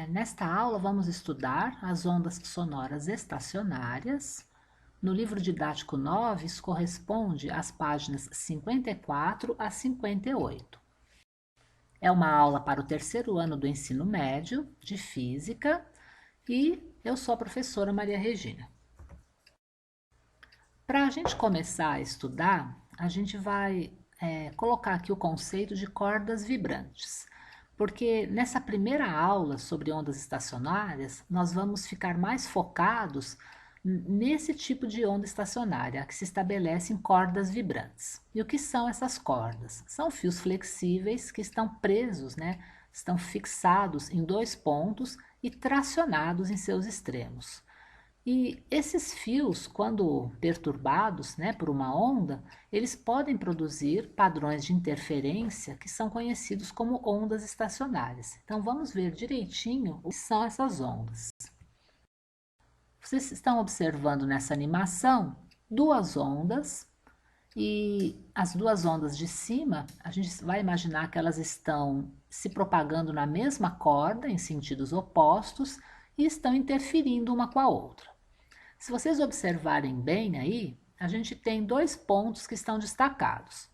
Nesta aula vamos estudar as ondas sonoras estacionárias. No livro didático 9, isso corresponde às páginas 54 a 58. É uma aula para o terceiro ano do ensino médio de física e eu sou a professora Maria Regina. Para a gente começar a estudar, a gente vai colocar aqui o conceito de cordas vibrantes. Porque nessa primeira aula sobre ondas estacionárias, nós vamos ficar mais focados nesse tipo de onda estacionária, que se estabelece em cordas vibrantes. E o que são essas cordas? São fios flexíveis que estão presos, estão fixados em dois pontos e tracionados em seus extremos. E esses fios, quando perturbados, por uma onda, eles podem produzir padrões de interferência que são conhecidos como ondas estacionárias. Então vamos ver direitinho o que são essas ondas. Vocês estão observando nessa animação duas ondas, e as duas ondas de cima, a gente vai imaginar que elas estão se propagando na mesma corda, em sentidos opostos, e estão interferindo uma com a outra. Se vocês observarem bem aí, a gente tem dois pontos que estão destacados.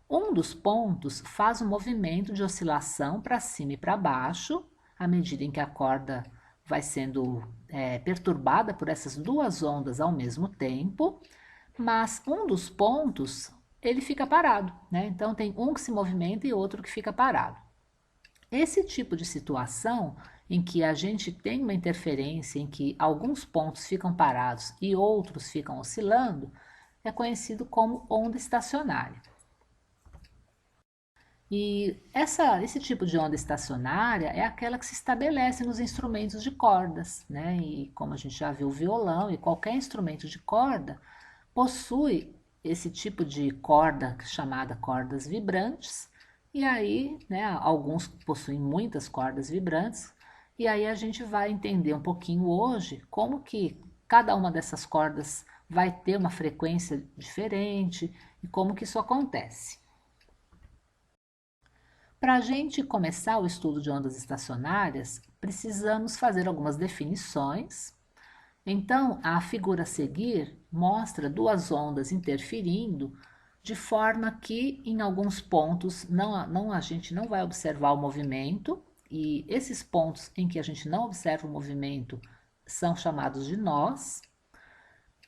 Um dos pontos faz um movimento de oscilação para cima e para baixo, à medida em que a corda vai sendo perturbada por essas duas ondas ao mesmo tempo, mas um dos pontos ele fica parado, Então tem um que se movimenta e outro que fica parado. Esse tipo de situação em que a gente tem uma interferência, em que alguns pontos ficam parados e outros ficam oscilando, é conhecido como onda estacionária. E esse tipo de onda estacionária é aquela que se estabelece nos instrumentos de cordas, E como a gente já viu, o violão e qualquer instrumento de corda possui esse tipo de corda chamada cordas vibrantes, e aí, alguns possuem muitas cordas vibrantes, e aí a gente vai entender um pouquinho hoje como que cada uma dessas cordas vai ter uma frequência diferente e como que isso acontece. Para a gente começar o estudo de ondas estacionárias, precisamos fazer algumas definições. Então, a figura a seguir mostra duas ondas interferindo de forma que em alguns pontos a gente não vai observar o movimento, e esses pontos em que a gente não observa o movimento são chamados de nós,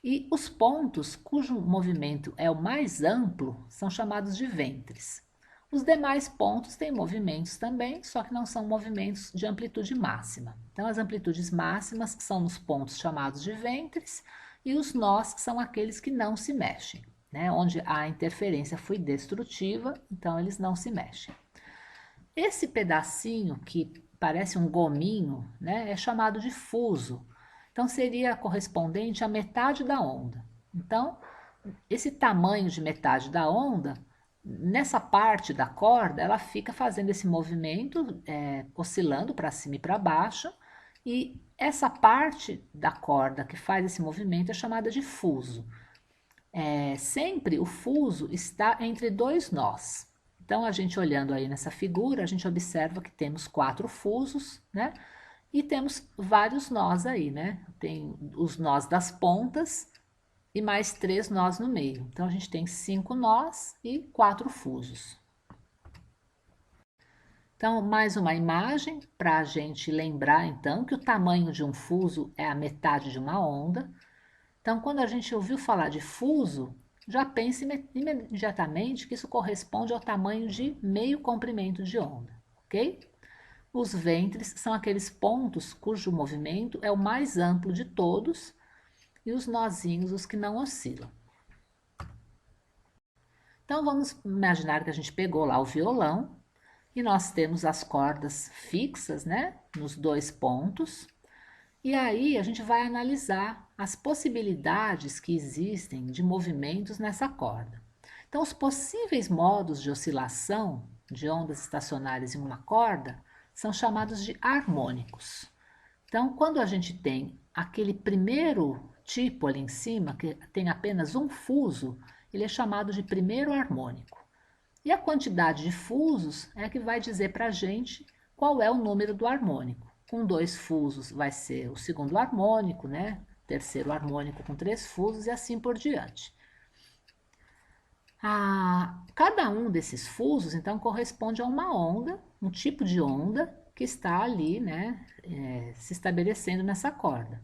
e os pontos cujo movimento é o mais amplo são chamados de ventres. Os demais pontos têm movimentos também, só que não são movimentos de amplitude máxima. Então, as amplitudes máximas são nos pontos chamados de ventres, e os nós são aqueles que não se mexem, onde a interferência foi destrutiva, então eles não se mexem. Esse pedacinho que parece um gominho, é chamado de fuso. Então, seria correspondente à metade da onda. Então, esse tamanho de metade da onda, nessa parte da corda, ela fica fazendo esse movimento, oscilando para cima e para baixo, e essa parte da corda que faz esse movimento é chamada de fuso. Sempre o fuso está entre dois nós. Então, a gente olhando aí nessa figura, a gente observa que temos 4 fusos, E temos vários nós aí, Tem os nós das pontas e mais 3 nós no meio. Então, a gente tem 5 nós e 4 fusos. Então, mais uma imagem para a gente lembrar, então, que o tamanho de um fuso é a metade de uma onda. Então, quando a gente ouviu falar de fuso, já pense imediatamente que isso corresponde ao tamanho de meio comprimento de onda, ok? Os ventres são aqueles pontos cujo movimento é o mais amplo de todos, e os nozinhos os que não oscilam. Então, vamos imaginar que a gente pegou lá o violão, e nós temos as cordas fixas, nos dois pontos. E aí a gente vai analisar as possibilidades que existem de movimentos nessa corda. Então, os possíveis modos de oscilação de ondas estacionárias em uma corda são chamados de harmônicos. Então, quando a gente tem aquele primeiro tipo ali em cima, que tem apenas um fuso, ele é chamado de primeiro harmônico. E a quantidade de fusos é que vai dizer para a gente qual é o número do harmônico. com 2 fusos vai ser o segundo harmônico, né? Terceiro harmônico com 3 fusos e assim por diante. Cada um desses fusos, então, corresponde a uma onda, um tipo de onda que está ali, né, se estabelecendo nessa corda.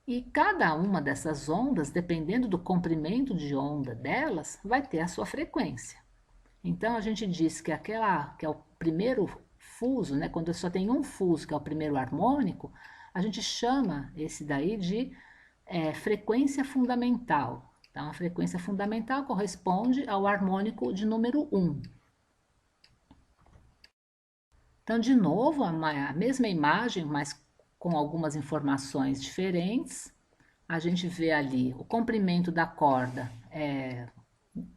E cada uma dessas ondas, dependendo do comprimento de onda delas, vai ter a sua frequência. Então, a gente diz que aquela que é o primeiro fuso, né, quando só tem um fuso, que é o primeiro harmônico, a gente chama esse daí de frequência fundamental. Então, a frequência fundamental corresponde ao harmônico de número 1. Então, de novo, a mesma imagem, mas com algumas informações diferentes. A gente vê ali o comprimento da corda,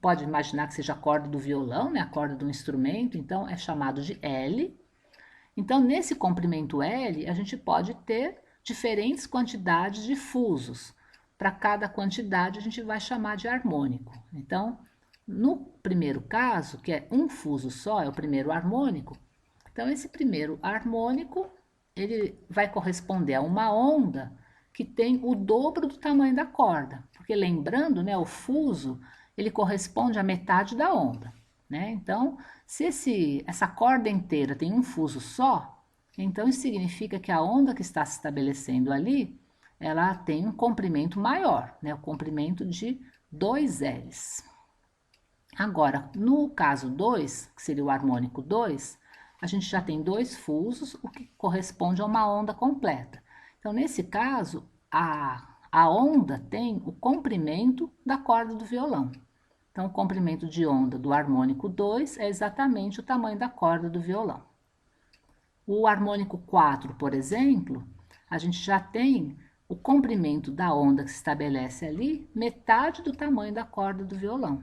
pode imaginar que seja a corda do violão, né? A corda do instrumento, então é chamado de L. Então, nesse comprimento L, a gente pode ter diferentes quantidades de fusos. Para cada quantidade, a gente vai chamar de harmônico. Então, no primeiro caso, que é um fuso só, é o primeiro harmônico. Então, esse primeiro harmônico, ele vai corresponder a uma onda que tem o dobro do tamanho da corda. Porque lembrando, né, o fuso, ele corresponde à metade da onda, né? Então, se essa corda inteira tem um fuso só, então isso significa que a onda que está se estabelecendo ali, ela tem um comprimento maior, né? O comprimento de 2 L's. Agora, no caso 2, que seria o harmônico 2, a gente já tem 2 fusos, o que corresponde a uma onda completa. Então, nesse caso, a onda tem o comprimento da corda do violão. Então, o comprimento de onda do harmônico 2 é exatamente o tamanho da corda do violão. O harmônico 4, por exemplo, a gente já tem o comprimento da onda que se estabelece ali, metade do tamanho da corda do violão.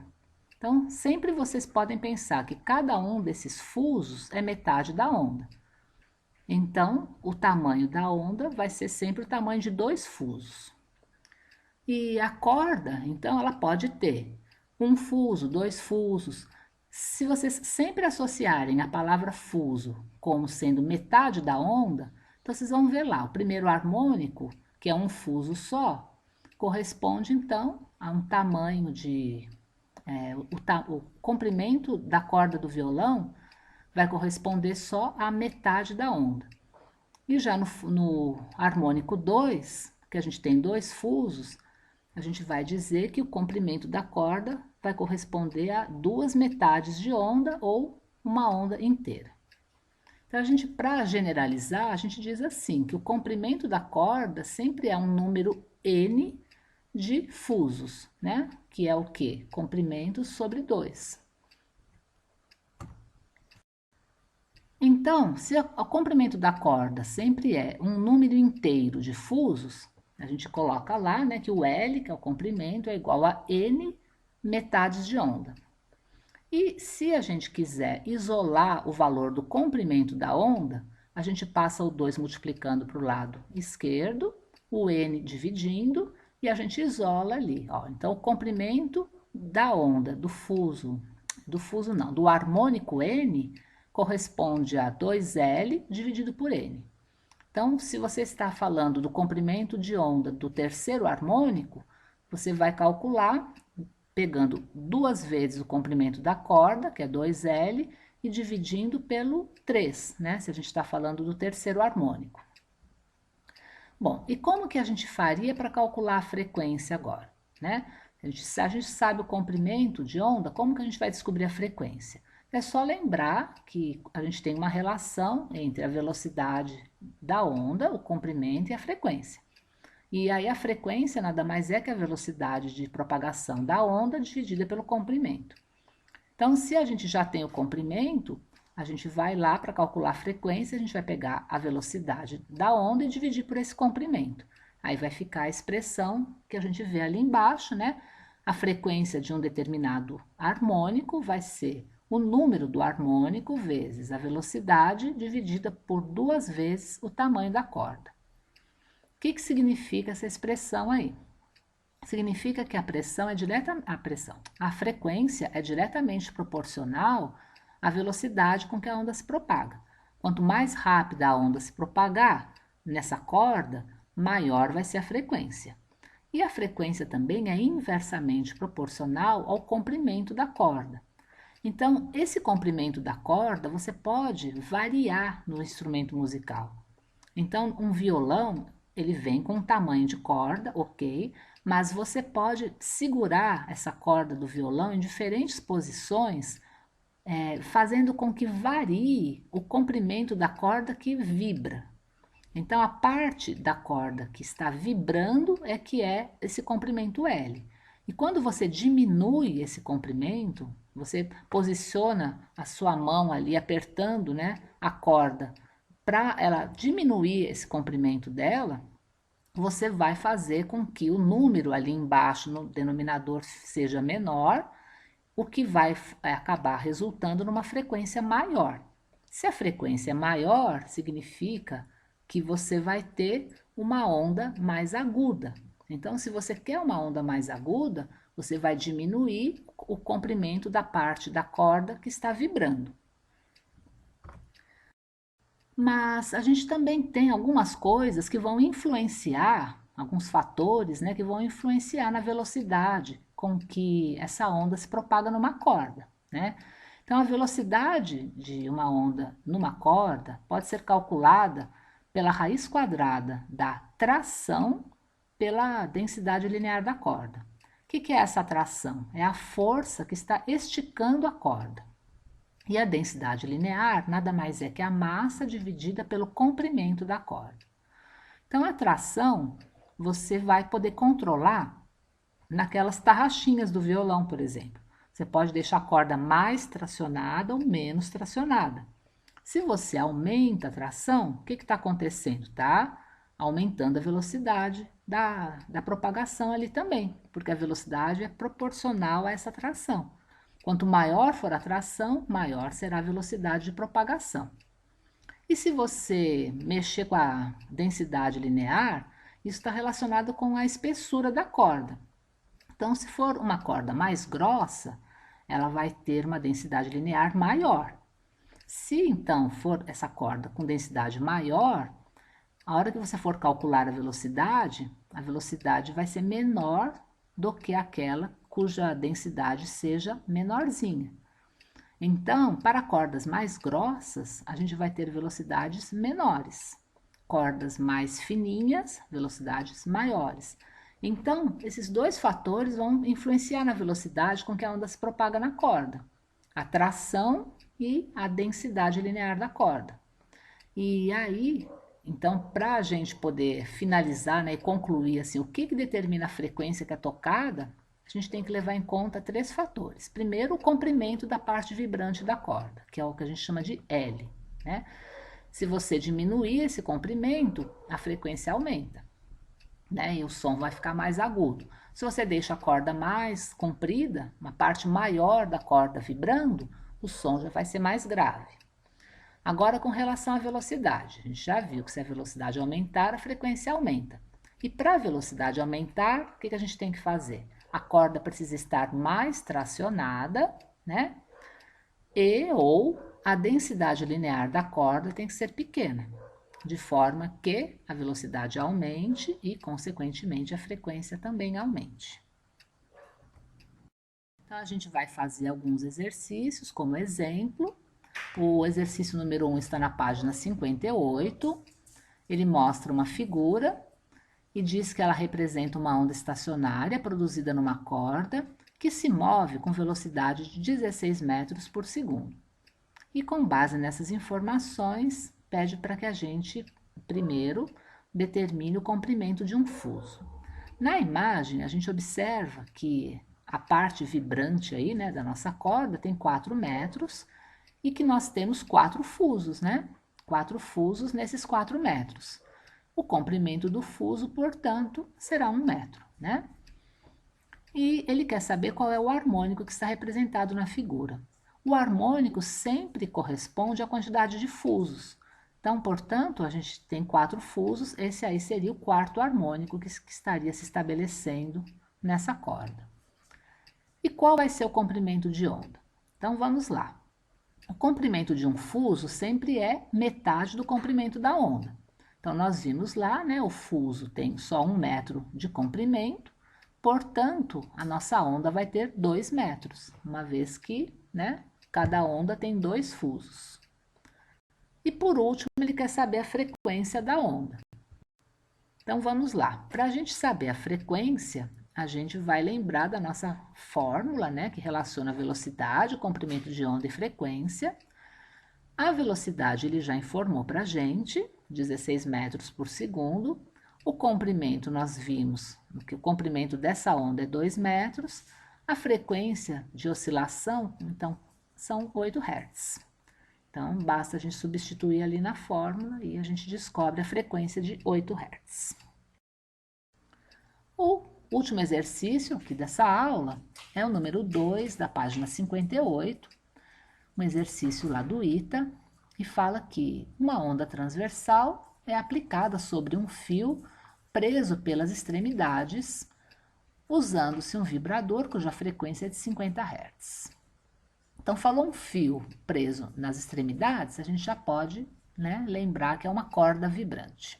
Então, sempre vocês podem pensar que cada um desses fusos é metade da onda. Então, o tamanho da onda vai ser sempre o tamanho de 2 fusos. E a corda, então, ela pode ter um fuso, 2 fusos. Se vocês sempre associarem a palavra fuso como sendo metade da onda, então vocês vão ver lá, o primeiro harmônico, que é um fuso só, corresponde então a um tamanho de o comprimento da corda do violão vai corresponder só à metade da onda. E já no harmônico 2, que a gente tem 2 fusos, a gente vai dizer que o comprimento da corda vai corresponder a 2 metades de onda ou uma onda inteira. Então, para generalizar, a gente diz assim, que o comprimento da corda sempre é um número N de fusos, né? Que é o quê? Comprimento sobre 2. Então, se o comprimento da corda sempre é um número inteiro de fusos, a gente coloca lá, né, que o L, que é o comprimento, é igual a N metades de onda. E se a gente quiser isolar o valor do comprimento da onda, a gente passa o 2 multiplicando para o lado esquerdo, o N dividindo, e a gente isola ali. Ó. Então, o comprimento da onda do harmônico N, corresponde a 2L dividido por N. Então, se você está falando do comprimento de onda do terceiro harmônico, você vai calcular pegando 2 vezes o comprimento da corda, que é 2L, e dividindo pelo 3, né? Se a gente está falando do terceiro harmônico. Bom, e como que a gente faria para calcular a frequência agora, né? Se a gente sabe o comprimento de onda, como que a gente vai descobrir a frequência? É só lembrar que a gente tem uma relação entre a velocidade da onda, o comprimento e a frequência. E aí a frequência nada mais é que a velocidade de propagação da onda dividida pelo comprimento. Então, se a gente já tem o comprimento, a gente vai lá para calcular a frequência, a gente vai pegar a velocidade da onda e dividir por esse comprimento. Aí vai ficar a expressão que a gente vê ali embaixo, né? A frequência de um determinado harmônico vai ser o número do harmônico vezes a velocidade dividida por 2 vezes o tamanho da corda. O que significa essa expressão aí? Significa que a frequência é diretamente proporcional à velocidade com que a onda se propaga. Quanto mais rápida a onda se propagar nessa corda, maior vai ser a frequência. E a frequência também é inversamente proporcional ao comprimento da corda. Então, esse comprimento da corda você pode variar no instrumento musical. Então, um violão, ele vem com um tamanho de corda, ok, mas você pode segurar essa corda do violão em diferentes posições, fazendo com que varie o comprimento da corda que vibra. Então, a parte da corda que está vibrando é que é esse comprimento L. E quando você diminui esse comprimento, você posiciona a sua mão ali apertando, né, a corda para ela diminuir esse comprimento dela, você vai fazer com que o número ali embaixo no denominador seja menor, o que vai acabar resultando numa frequência maior. Se a frequência é maior, significa que você vai ter uma onda mais aguda. Então, se você quer uma onda mais aguda, você vai diminuir o comprimento da parte da corda que está vibrando. Mas a gente também tem algumas coisas que vão influenciar, alguns fatores, né, que vão influenciar na velocidade com que essa onda se propaga numa corda, né? Então, a velocidade de uma onda numa corda pode ser calculada pela raiz quadrada da tração pela densidade linear da corda. O que é essa tração? É a força que está esticando a corda. E a densidade linear nada mais é que a massa dividida pelo comprimento da corda. Então, a tração você vai poder controlar naquelas tarraxinhas do violão, por exemplo. Você pode deixar a corda mais tracionada ou menos tracionada. Se você aumenta a tração, o que está acontecendo? Está aumentando a velocidade da propagação ali também, porque a velocidade é proporcional a essa tração. Quanto maior for a tração, maior será a velocidade de propagação. E se você mexer com a densidade linear, isso está relacionado com a espessura da corda. Então, se for uma corda mais grossa, ela vai ter uma densidade linear maior. Se então for essa corda com densidade maior, a hora que você for calcular a velocidade vai ser menor do que aquela cuja densidade seja menorzinha. Então, para cordas mais grossas, a gente vai ter velocidades menores. Cordas mais fininhas, velocidades maiores. Então, esses dois fatores vão influenciar na velocidade com que a onda se propaga na corda. A tração e a densidade linear da corda. E aí, então, para a gente poder finalizar, né, e concluir assim, o que determina a frequência que é tocada, a gente tem que levar em conta três fatores. Primeiro, o comprimento da parte vibrante da corda, que é o que a gente chama de L, né? Se você diminuir esse comprimento, a frequência aumenta, né? E o som vai ficar mais agudo. Se você deixa a corda mais comprida, uma parte maior da corda vibrando, o som já vai ser mais grave. Agora, com relação à velocidade, a gente já viu que se a velocidade aumentar, a frequência aumenta. E para a velocidade aumentar, o que a gente tem que fazer? A corda precisa estar mais tracionada, né? E ou a densidade linear da corda tem que ser pequena, de forma que a velocidade aumente e, consequentemente, a frequência também aumente. Então, a gente vai fazer alguns exercícios como exemplo. O exercício número 1 está na página 58. Ele mostra uma figura e diz que ela representa uma onda estacionária produzida numa corda que se move com velocidade de 16 metros por segundo. E com base nessas informações, pede para que a gente, primeiro, determine o comprimento de um fuso. Na imagem, a gente observa que a parte vibrante aí, né, da nossa corda tem 4 metros e que nós temos 4 fusos, né? 4 fusos nesses 4 metros. O comprimento do fuso, portanto, será 1 metro, né? E ele quer saber qual é o harmônico que está representado na figura. O harmônico sempre corresponde à quantidade de fusos. Então, portanto, a gente tem 4 fusos, esse aí seria o quarto harmônico que estaria se estabelecendo nessa corda. E qual vai ser o comprimento de onda? Então, vamos lá. O comprimento de um fuso sempre é metade do comprimento da onda. Então, nós vimos lá, né, o fuso tem só 1 metro de comprimento, portanto, a nossa onda vai ter 2 metros, uma vez que, né, cada onda tem 2 fusos. E por último, ele quer saber a frequência da onda. Então, vamos lá. Para a gente saber a frequência, a gente vai lembrar da nossa fórmula, né, que relaciona velocidade, comprimento de onda e frequência. A velocidade ele já informou para a gente, 16 metros por segundo. O comprimento nós vimos que o comprimento dessa onda é 2 metros. A frequência de oscilação, então, são 8 Hz. Então, basta a gente substituir ali na fórmula e a gente descobre a frequência de 8 Hz. O último exercício aqui dessa aula é o número 2 da página 58, um exercício lá do ITA, e fala que uma onda transversal é aplicada sobre um fio preso pelas extremidades, usando-se um vibrador cuja frequência é de 50 Hz. Então, falou um fio preso nas extremidades, a gente já pode, né, lembrar que é uma corda vibrante.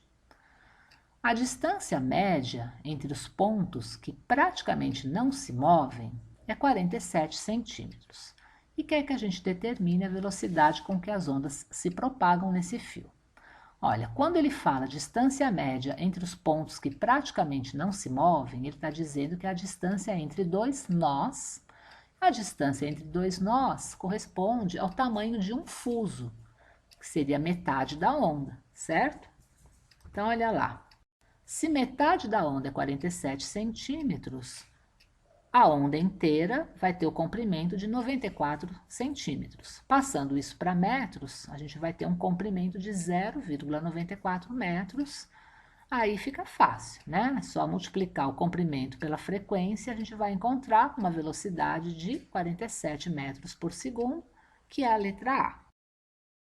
A distância média entre os pontos que praticamente não se movem é 47 centímetros e quer que a gente determine a velocidade com que as ondas se propagam nesse fio. Olha, quando ele fala distância média entre os pontos que praticamente não se movem, ele está dizendo que a distância entre dois nós. A distância entre dois nós corresponde ao tamanho de um fuso, que seria metade da onda, certo? Então, olha lá. Se metade da onda é 47 centímetros, a onda inteira vai ter o comprimento de 94 centímetros. Passando isso para metros, a gente vai ter um comprimento de 0,94 metros. Aí fica fácil, né? É só multiplicar o comprimento pela frequência, a gente vai encontrar uma velocidade de 47 metros por segundo, que é a letra A.